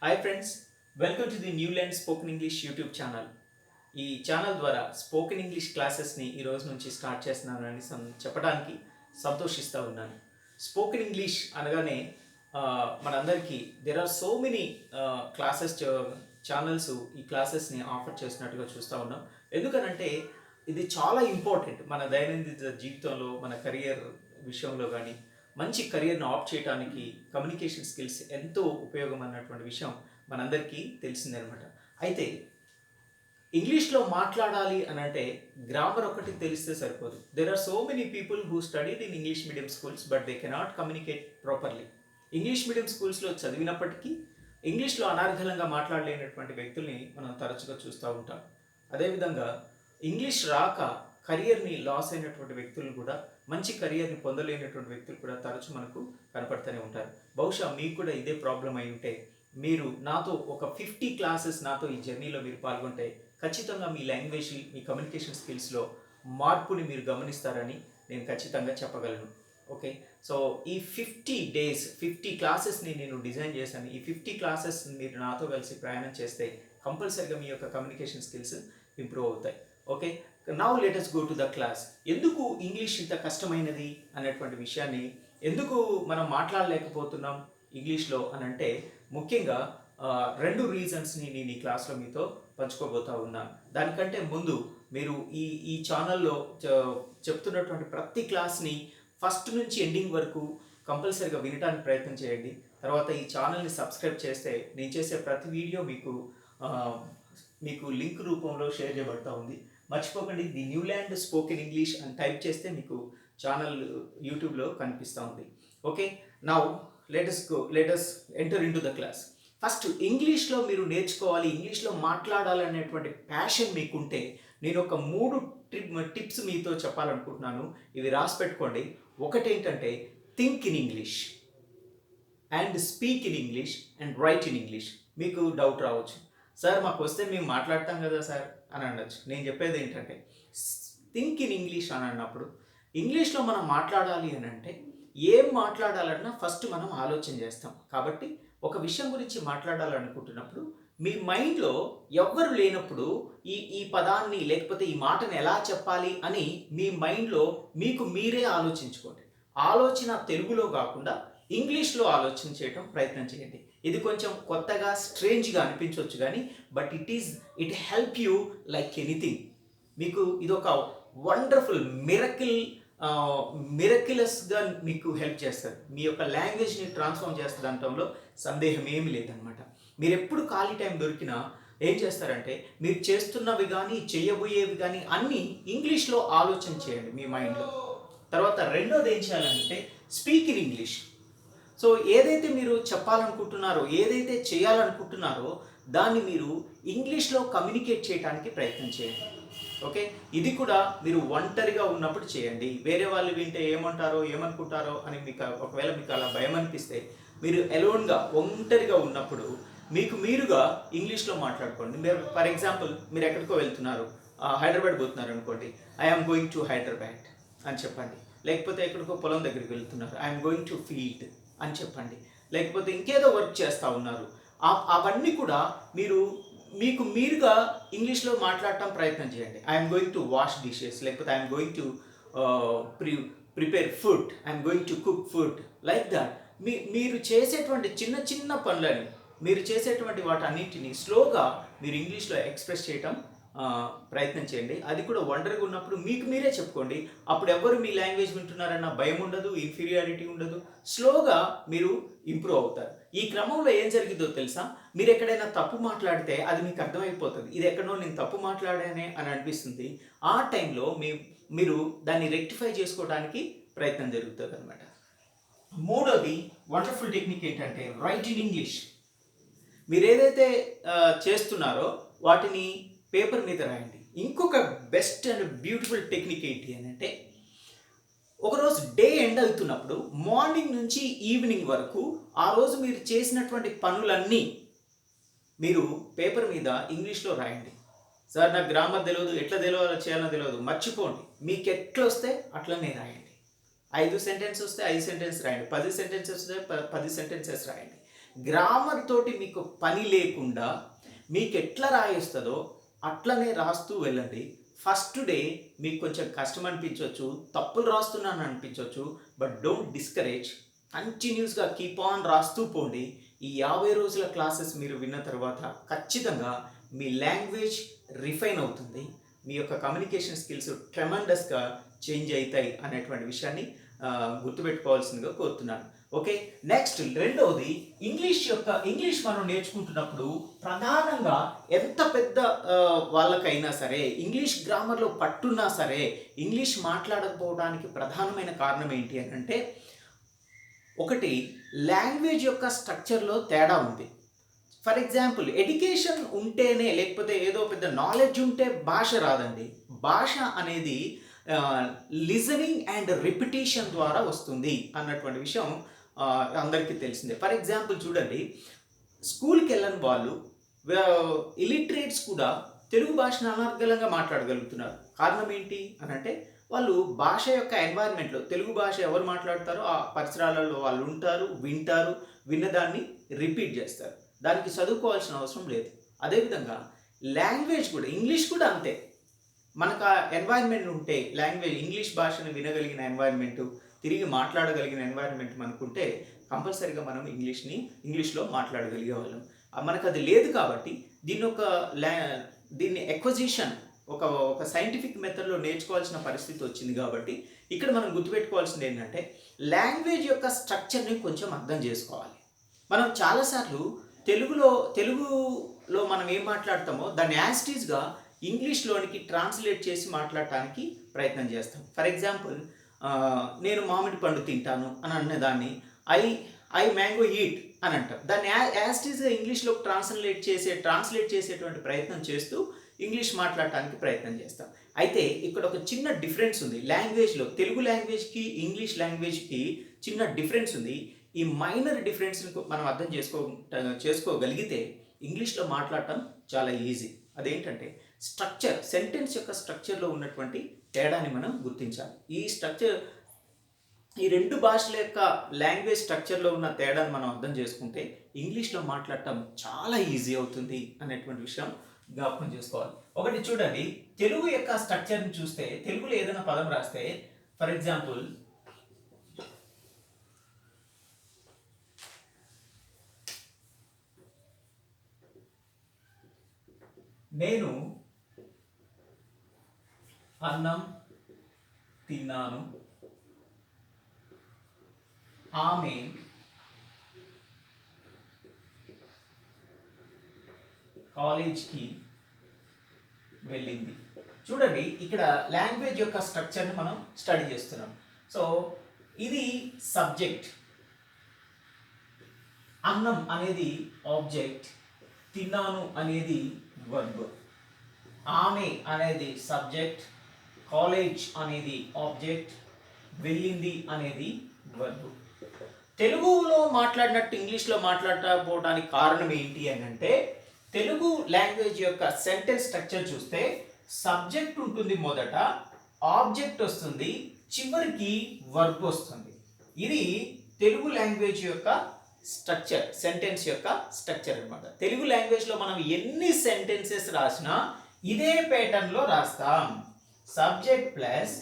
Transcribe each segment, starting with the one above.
Hi friends, welcome to the new land spoken English YouTube channel. ఈ channel ద్వారా spoken English క్లాసెస్ని ఈ రోజు నుంచి స్టార్ట్ చేస్తున్నానని చెప్పడానికి సంతోషిస్తూ ఉన్నాను. స్పోకెన్ ఇంగ్లీష్ అనగానే మనందరికీ there are so many classes channels ఈ క్లాసెస్ని ఆఫర్ చేసినట్టుగా చూస్తూ ఉన్నాం. ఎందుకనంటే ఇది చాలా ఇంపార్టెంట్ మన దైనందిన జీవితంలో, మన కెరియర్ విషయంలో కానీ మంచి కెరియర్ను ఆప్ చేయడానికి కమ్యూనికేషన్ స్కిల్స్ ఎంతో ఉపయోగం అన్నటువంటి విషయం మనందరికీ తెలిసిందనమాట. అయితే ఇంగ్లీష్లో మాట్లాడాలి అని అంటే గ్రామర్ ఒకటి తెలిస్తే సరిపోదు. There are so many people who studied in English medium schools but they cannot communicate properly. English medium స్కూల్స్లో చదివినప్పటికీ ఇంగ్లీష్లో అనర్గళంగా మాట్లాడలేనటువంటి వ్యక్తుల్ని మనం తరచుగా చూస్తూ ఉంటాం. అదేవిధంగా ఇంగ్లీష్ రాక కెరియర్ని లాస్ అయినటువంటి వ్యక్తులు కూడా, మంచి కెరియర్ని పొందలేనటువంటి వ్యక్తులు కూడా తరచు మనకు కనపడుతూనే ఉంటారు. బహుశా మీకు కూడా ఇదే ప్రాబ్లం అయి ఉంటే మీరు నాతో ఒక 50 క్లాసెస్ నాతో ఈ జర్నీలో మీరు పాల్గొంటే ఖచ్చితంగా మీ లాంగ్వేజ్, మీ కమ్యూనికేషన్ స్కిల్స్లో మార్పుని మీరు గమనిస్తారని నేను ఖచ్చితంగా చెప్పగలను. ఓకే, సో ఈ 50 డేస్ 50 క్లాసెస్ని నేను డిజైన్ చేశాను. ఈ 50 క్లాసెస్ మీరు నాతో కలిసి ప్రయాణం చేస్తే కంపల్సరీగా మీ యొక్క కమ్యూనికేషన్ స్కిల్స్ ఇంప్రూవ్ అవుతాయి. Okay, now let us go to the class. ఎందుకు ఇంగ్లీష్ ఇంత కష్టమైనది అనేటువంటి విషయాన్ని, ఎందుకు మనం మాట్లాడలేకపోతున్నాం ఇంగ్లీష్లో అని అంటే ముఖ్యంగా రెండు రీజన్స్ని నేను ఈ క్లాస్లో మీతో పంచుకోబోతా ఉన్నాను. దానికంటే ముందు మీరు ఈ ఛానల్లో చెప్తున్నటువంటి ప్రతి క్లాస్ని ఫస్ట్ నుంచి ఎండింగ్ వరకు కంపల్సరీగా వినడానికి ప్రయత్నం చేయండి. తర్వాత ఈ ఛానల్ని సబ్స్క్రైబ్ చేస్తే నేను చేసే ప్రతి వీడియో మీకు లింక్ రూపంలో షేర్ చేయబడతా ఉంది. మర్చిపోకండి, the new land spoken English అని టైప్ చేస్తే మీకు ఛానల్ యూట్యూబ్లో కనిపిస్తూ ఉంది. Okay, now let us enter in to the class. First ఇంగ్లీష్లో మీరు నేర్చుకోవాలి, ఇంగ్లీష్లో మాట్లాడాలనేటువంటి ప్యాషన్ మీకుంటే నేను ఒక 3 టిప్స్ మీతో చెప్పాలనుకుంటున్నాను. ఇవి రాసి పెట్టుకోండి. ఒకటేంటంటే think in English and speak in English and right in English. మీకు డౌట్ రావచ్చు, సార్ మాకు వస్తే మేము మాట్లాడతాం కదా సార్ అని అనొచ్చు. నేను చెప్పేది ఏంటంటే థింక్ ఇన్ ఇంగ్లీష్ అని అన్నప్పుడు ఇంగ్లీష్లో మనం మాట్లాడాలి అని అంటే ఏం మాట్లాడాలన్నా ఫస్ట్ మనం ఆలోచన చేస్తాం. కాబట్టి ఒక విషయం గురించి మాట్లాడాలనుకుంటున్నప్పుడు మీ మైండ్లో ఎవ్వరు లేనప్పుడు ఈ పదాన్ని లేకపోతే ఈ మాటను ఎలా చెప్పాలి అని మీ మైండ్లో మీకు మీరే ఆలోచించుకోండి. ఆలోచన తెలుగులో కాకుండా ఇంగ్లీష్లో ఆలోచన చేయడం ప్రయత్నం చేయండి. ఇది కొంచెం కొత్తగా స్ట్రేంజ్గా అనిపించవచ్చు కానీ but it help you like anything. మీకు ఇది ఒక వండర్ఫుల్ మిరక్యులస్గా మీకు హెల్ప్ చేస్తారు. మీ యొక్క లాంగ్వేజ్ని ట్రాన్స్ఫార్మ్ చేస్తుంది అనటంలో సందేహం ఏమీ లేదనమాట. మీరు ఎప్పుడు ఖాళీ టైం దొరికినా ఏం చేస్తారంటే మీరు చేస్తున్నవి కానీ చేయబోయేవి కానీ అన్నీ ఇంగ్లీష్లో ఆలోచన చేయండి మీ మైండ్లో. తర్వాత రెండోది ఏం చేయాలంటే స్పీక్ ఇన్ ఇంగ్లీష్. సో ఏదైతే మీరు చెప్పాలనుకుంటున్నారో, ఏదైతే చేయాలనుకుంటున్నారో దాన్ని మీరు ఇంగ్లీష్లో కమ్యూనికేట్ చేయడానికి ప్రయత్నం చేయండి. ఓకే, ఇది కూడా మీరు ఒంటరిగా ఉన్నప్పుడు చేయండి. వేరే వాళ్ళు వింటే ఏమంటారో ఏమనుకుంటారో అని ఒకవేళ మీకు అలా భయం అనిపిస్తే మీరు ఎలోన్గా ఒంటరిగా ఉన్నప్పుడు మీరుగా ఇంగ్లీష్లో మాట్లాడుకోండి. మీరు ఫర్ ఎగ్జాంపుల్ మీరు ఎక్కడికో వెళ్తున్నారు, హైదరాబాద్ పోతున్నారు అనుకోండి, ఐఎమ్ గోయింగ్ టు హైదరాబాద్ అని చెప్పండి. లేకపోతే ఎక్కడికో పొలం దగ్గరికి వెళ్తున్నారు, ఐఎమ్ గోయింగ్ టు ఫీల్డ్ అని చెప్పండి. లేకపోతే ఇంకేదో వర్క్ చేస్తూ ఉన్నారు, అవన్నీ కూడా మీరుగా ఇంగ్లీష్లో మాట్లాడటం ప్రయత్నం చేయండి. I'm going to wash dishes, లేకపోతే I'm going to prepare food, I'm going to cook food, like that. మీరు చేసేటువంటి చిన్న చిన్న పనులని, మీరు చేసేటువంటి వాటన్నింటినీ స్లోగా మీరు ఇంగ్లీష్లో ఎక్స్ప్రెస్ చేయటం ప్రయత్నం చేయండి. అది కూడా ఒంటరిగా ఉన్నప్పుడు మీకు మీరే చెప్పుకోండి. అప్పుడు ఎవరు మీ లాంగ్వేజ్ వింటున్నారన్న భయం ఉండదు, ఇన్ఫీరియారిటీ ఉండదు. స్లోగా మీరు ఇంప్రూవ్ అవుతారు. ఈ క్రమంలో ఏం జరిగిందో తెలుసా, మీరు ఎక్కడైనా తప్పు మాట్లాడితే అది మీకు అర్థమైపోతుంది. ఇది ఎక్కడో నేను తప్పు మాట్లాడానే అని అనిపిస్తుంది. ఆ టైంలో మీరు దాన్ని రెక్టిఫై చేసుకోవడానికి ప్రయత్నం జరుగుతుంది అనమాట. మూడోది వండర్ఫుల్ టెక్నిక్ ఏంటంటే రైట్ ఇన్ ఇంగ్లీష్. మీరు ఏదైతే చేస్తున్నారో వాటిని పేపర్ మీద రాయండి. ఇంకొక బెస్ట్ అండ్ బ్యూటిఫుల్ టెక్నిక్ ఏంటి అని అంటే ఒకరోజు డే ఎండ్ అవుతున్నప్పుడు మార్నింగ్ నుంచి ఈవినింగ్ వరకు ఆ రోజు మీరు చేసినటువంటి పనులన్నీ మీరు పేపర్ మీద ఇంగ్లీష్లో రాయండి. సార్ నాకు గ్రామర్ తెలియదు, ఎట్లా చేయాలో తెలియదు, మర్చిపోండి. మీకు ఎట్లా వస్తే అట్లనే రాయండి. 5 సెంటెన్స్ వస్తే 5 సెంటెన్స్ రాయండి, 10 సెంటెన్సెస్ వస్తే 10 సెంటెన్సెస్ రాయండి. గ్రామర్ తోటి మీకు పని లేకుండా మీకు ఎట్లా రాయిస్తుందో అట్లనే రాస్తూ వెళ్ళండి. ఫస్ట్ డే మీకు కొంచెం కష్టం అనిపించవచ్చు, తప్పులు రాస్తున్నాను అనిపించవచ్చు, బట్ డోంట్ డిస్కరేజ్. కంటిన్యూస్గా కీప్ ఆన్ రాస్తూ పోండి. ఈ 50 రోజుల క్లాసెస్ మీరు విన్న తర్వాత ఖచ్చితంగా మీ లాంగ్వేజ్ రిఫైన్ అవుతుంది, మీ యొక్క కమ్యూనికేషన్ స్కిల్స్ ట్రెమండస్గా చేంజ్ అవుతాయి అనేటువంటి విషయాన్ని గుర్తుపెట్టుకోవాల్సిందిగా కోరుతున్నాను. ఓకే, నెక్స్ట్ రెండవది ఇంగ్లీష్ మనం నేర్చుకుంటున్నప్పుడు ప్రధానంగా ఎంత పెద్ద వాళ్ళకైనా సరే, ఇంగ్లీష్ గ్రామర్లో పట్టున్నా సరే, ఇంగ్లీష్ మాట్లాడకపోవడానికి ప్రధానమైన కారణం ఏంటి అని అంటే, ఒకటి లాంగ్వేజ్ యొక్క స్ట్రక్చర్లో తేడా ఉంది. ఫర్ ఎగ్జాంపుల్ ఎడ్యుకేషన్ ఉంటేనే, లేకపోతే ఏదో పెద్ద నాలెడ్జ్ ఉంటే భాష రాదండి. భాష అనేది లిజనింగ్ అండ్ రిపిటేషన్ ద్వారా వస్తుంది అన్నటువంటి విషయం అందరికీ తెలిసిందే. ఫర్ ఎగ్జాంపుల్ చూడండి, స్కూల్కి వెళ్ళని వాళ్ళు, ఇలిటరేట్స్ కూడా తెలుగు భాషను అనర్గళంగా మాట్లాడగలుగుతున్నారు. కారణం ఏంటి అని అంటే, వాళ్ళు భాష యొక్క ఎన్వైర్న్మెంట్లో తెలుగు భాష ఎవరు మాట్లాడతారో ఆ పరిసరాలలో వాళ్ళు ఉంటారు, వింటారు, విన్నదాన్ని రిపీట్ చేస్తారు. దానికి చదువుకోవాల్సిన అవసరం లేదు. అదేవిధంగా లాంగ్వేజ్ కూడా, ఇంగ్లీష్ కూడా అంతే. మనకు ఆ ఎన్వైర్న్మెంట్ ఉంటే, లాంగ్వేజ్ ఇంగ్లీష్ భాషను వినగలిగిన ఎన్వైర్న్మెంటు, తిరిగి మాట్లాడగలిగిన ఎన్వైర్న్మెంట్ మనకుంటే కంపల్సరీగా మనం ఇంగ్లీష్లో మాట్లాడగలిగే వాళ్ళం. మనకు అది లేదు కాబట్టి దీన్ని ఎక్వజిషన్ ఒక సైంటిఫిక్ మెథడ్లో నేర్చుకోవాల్సిన పరిస్థితి వచ్చింది. కాబట్టి ఇక్కడ మనం గుర్తుపెట్టుకోవాల్సింది ఏంటంటే, లాంగ్వేజ్ యొక్క స్ట్రక్చర్ని కొంచెం అర్థం చేసుకోవాలి. మనం చాలాసార్లు తెలుగులో మనం ఏం మాట్లాడతామో దాన్ని యాస్టీస్గా ఇంగ్లీష్లోనికి ట్రాన్స్లేట్ చేసి మాట్లాడటానికి ప్రయత్నం చేస్తాం. ఫర్ ఎగ్జాంపుల్, నేను మామిడి పండు తింటాను అని అన్నదాన్ని ఐ మ్యాంగో ఈట్ అని అంటాం. దాన్ని యాస్టీస్గా ఇంగ్లీష్లో ట్రాన్స్లేట్ చేసేటువంటి ప్రయత్నం చేస్తూ ఇంగ్లీష్ మాట్లాడటానికి ప్రయత్నం చేస్తాం. అయితే ఇక్కడ ఒక చిన్న డిఫరెన్స్ ఉంది లాంగ్వేజ్లో. తెలుగు లాంగ్వేజ్కి ఇంగ్లీష్ లాంగ్వేజ్కి చిన్న డిఫరెన్స్ ఉంది. ఈ మైనర్ డిఫరెన్స్ని మనం అర్థం చేసుకోగలిగితే ఇంగ్లీష్లో మాట్లాడటం చాలా ఈజీ. అదేంటంటే స్ట్రక్చర్, సెంటెన్స్ యొక్క స్ట్రక్చర్లో ఉన్నటువంటి తేడాని మనం గుర్తించాలి. ఈ రెండు భాషల యొక్క లాంగ్వేజ్ స్ట్రక్చర్లో ఉన్న తేడాను మనం అర్థం చేసుకుంటే ఇంగ్లీష్లో మాట్లాడటం చాలా ఈజీ అవుతుంది అనేటువంటి విషయం జ్ఞాపకం చేసుకోవాలి. ఒకటి చూడండి, తెలుగు యొక్క స్ట్రక్చర్ని చూస్తే, తెలుగులో ఏదైనా పదం రాస్తే, ఫర్ ఎగ్జాంపుల్ నేను అన్నం తిన్నాను, ఆమె కాలేజ్కి వెళ్ళింది. చూడండి, ఇక్కడ లాంగ్వేజ్ యొక్క స్ట్రక్చర్ని మనం స్టడీ చేస్తున్నాం. సో ఇది సబ్జెక్ట్, అన్నం అనేది ఆబ్జెక్ట్, తిన్నాను అనేది వర్బ్, ఆమె అనేది సబ్జెక్ట్, కాలేజ్ అనేది ఆబ్జెక్ట్, వెళ్ళింది అనేది వర్బ్. తెలుగులో మాట్లాడినట్టు ఇంగ్లీష్లో మాట్లాడకపోవడానికి కారణం ఏంటి అని అంటే, తెలుగు లాంగ్వేజ్ యొక్క సెంటెన్స్ స్ట్రక్చర్ చూస్తే సబ్జెక్ట్ ఉంటుంది, మొదట ఆబ్జెక్ట్ వస్తుంది, చివరికి వర్బ్ వస్తుంది. ఇది తెలుగు లాంగ్వేజ్ యొక్క స్ట్రక్చర్, సెంటెన్స్ యొక్క స్ట్రక్చర్ అన్నమాట. తెలుగు లాంగ్వేజ్లో మనం ఎన్ని సెంటెన్సెస్ రాసినా ఇదే ప్యాటర్న్లో రాస్తాం. Subject plus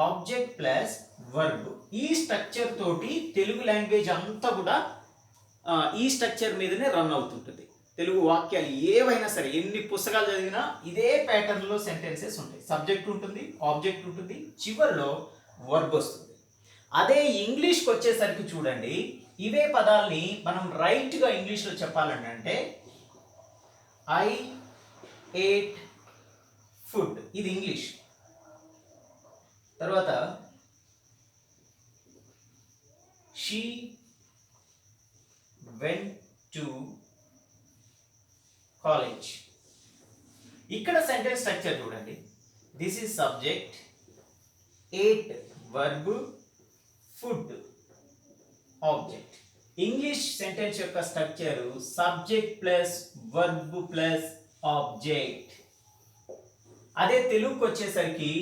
object plus verb. ఈ స్ట్రక్చర్ తోటి తెలుగు లాంగ్వేజ్ అంతా కూడా ఈ స్ట్రక్చర్ మీదనే రన్ అవుతుంటుంది. తెలుగు వాక్యాలు ఏవైనా సరే, ఎన్ని పుస్తకాలు చదివినా ఇదే ప్యాటర్న్లో సెంటెన్సెస్ ఉంటాయి. సబ్జెక్ట్ ఉంటుంది, ఆబ్జెక్ట్ ఉంటుంది, చివరిలో వర్బ్ వస్తుంది. అదే ఇంగ్లీష్కి వచ్చేసరికి చూడండి, ఇవే పదాలని మనం రైట్గా ఇంగ్లీష్లో చెప్పాలంటే ఐ ఏట్ ఫుడ్, ఇది ఇంగ్లీష్. తర్వాత షీ వెంట్ టు కాలేజ్. ఇక్కడ సెంటెన్స్ స్ట్రక్చర్ చూడండి, this is subject, ate verb, food object. English sentence యొక్క structure subject plus verb plus object. అదే తెలుగుకి వచ్చేసరికి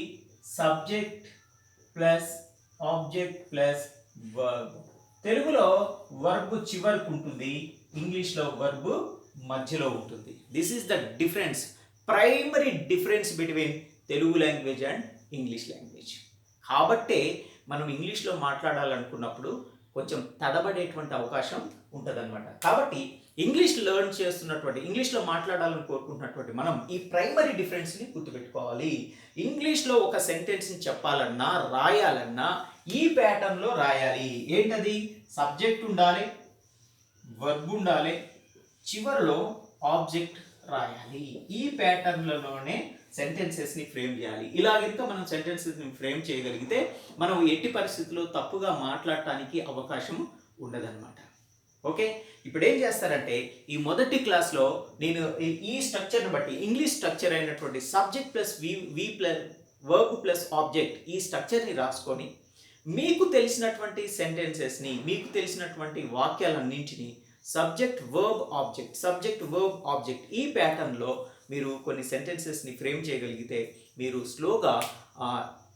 subject plus object plus verb. తెలుగులో వర్బ్ చివరికి ఉంటుంది, ఇంగ్లీష్లో వర్బ్ మధ్యలో ఉంటుంది. This is the difference, primary difference between Telugu language and English language. కాబట్టే మనం ఇంగ్లీష్లో మాట్లాడాలనుకున్నప్పుడు కొంచెం తడబడేటువంటి అవకాశం ఉంటుందన్నమాట. కాబట్టి ఇంగ్లీష్ లెర్న్ చేస్తున్నటువంటి, ఇంగ్లీష్లో మాట్లాడాలని కోరుకుంటున్నటువంటి మనం ఈ ప్రైమరీ డిఫరెన్స్ని గుర్తుపెట్టుకోవాలి. ఇంగ్లీష్లో ఒక సెంటెన్స్ని చెప్పాలన్నా రాయాలన్నా ఈ ప్యాటర్న్లో రాయాలి. ఏంటది? సబ్జెక్ట్ ఉండాలి, వర్బ్ ఉండాలి, చివరిలో ఆబ్జెక్ట్ రాయాలి. ఈ ప్యాటర్న్లలోనే సెంటెన్సెస్ని ఫ్రేమ్ చేయాలి. ఇలా కనుక మనం సెంటెన్సెస్ని ఫ్రేమ్ చేయగలిగితే మనం ఎట్టి పరిస్థితుల్లో తప్పుగా మాట్లాడటానికి అవకాశం ఉండదన్నమాట. ఓకే, ఇప్పుడు ఏం చేస్తారంటే ఈ మొదటి క్లాస్లో నేను ఈ స్ట్రక్చర్ని బట్టి, ఇంగ్లీష్ స్ట్రక్చర్ అయినటువంటి subject plus V plus verb plus object, ఈ స్ట్రక్చర్ని రాసుకొని మీకు తెలిసినటువంటి సెంటెన్సెస్ని, మీకు తెలిసినటువంటి వాక్యాలన్నింటినీ సబ్జెక్ట్ వర్బ్ ఆబ్జెక్ట్ ఈ ప్యాటర్న్లో మీరు కొన్ని సెంటెన్సెస్ని ఫ్రేమ్ చేయగలిగితే మీరు స్లోగా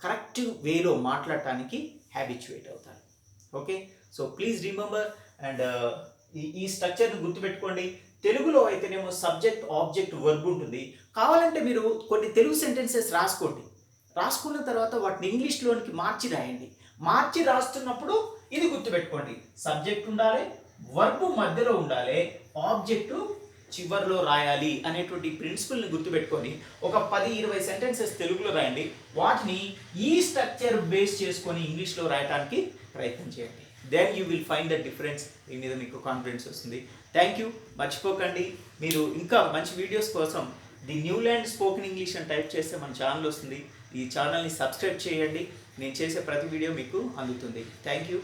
కరెక్ట్ వేలో మాట్లాడటానికి హ్యాబిచ్యుయేట్ అవుతారు. Okay, so please remember and ఈ స్ట్రక్చర్ని గుర్తుపెట్టుకోండి. తెలుగులో అయితేనేమో సబ్జెక్ట్ ఆబ్జెక్ట్ వర్బ్ ఉంటుంది. కావాలంటే మీరు కొన్ని తెలుగు సెంటెన్సెస్ రాసుకోండి. రాసుకున్న తర్వాత వాటిని ఇంగ్లీష్లోనికి మార్చి రాయండి. మార్చి రాస్తున్నప్పుడు ఇది గుర్తుపెట్టుకోండి, సబ్జెక్ట్ ఉండాలి, వర్బ్ మధ్యలో ఉండాలి, ఆబ్జెక్టు చివర్లో రాయాలి అనేటువంటి ప్రిన్సిపల్ని గుర్తుపెట్టుకొని ఒక 10-20 సెంటెన్సెస్ తెలుగులో రాయండి. వాటిని ఈ స్ట్రక్చర్ బేస్ చేసుకొని ఇంగ్లీష్లో రాయడానికి ప్రయత్నం చేయండి. Then you will find the difference. మీ మీద మీకు కాన్ఫిడెన్స్ వస్తుంది. Thank you. మర్చిపోకండి, మీరు ఇంకా మంచి వీడియోస్ కోసం ది న్యూల్యాండ్ స్పోకెన్ ఇంగ్లీష్ అని టైప్ చేస్తే మన ఛానల్ వస్తుంది. ఈ ఛానల్ని సబ్స్క్రైబ్ చేయండి. నేను చేసే ప్రతి వీడియో మీకు అందుతుంది. Thank you.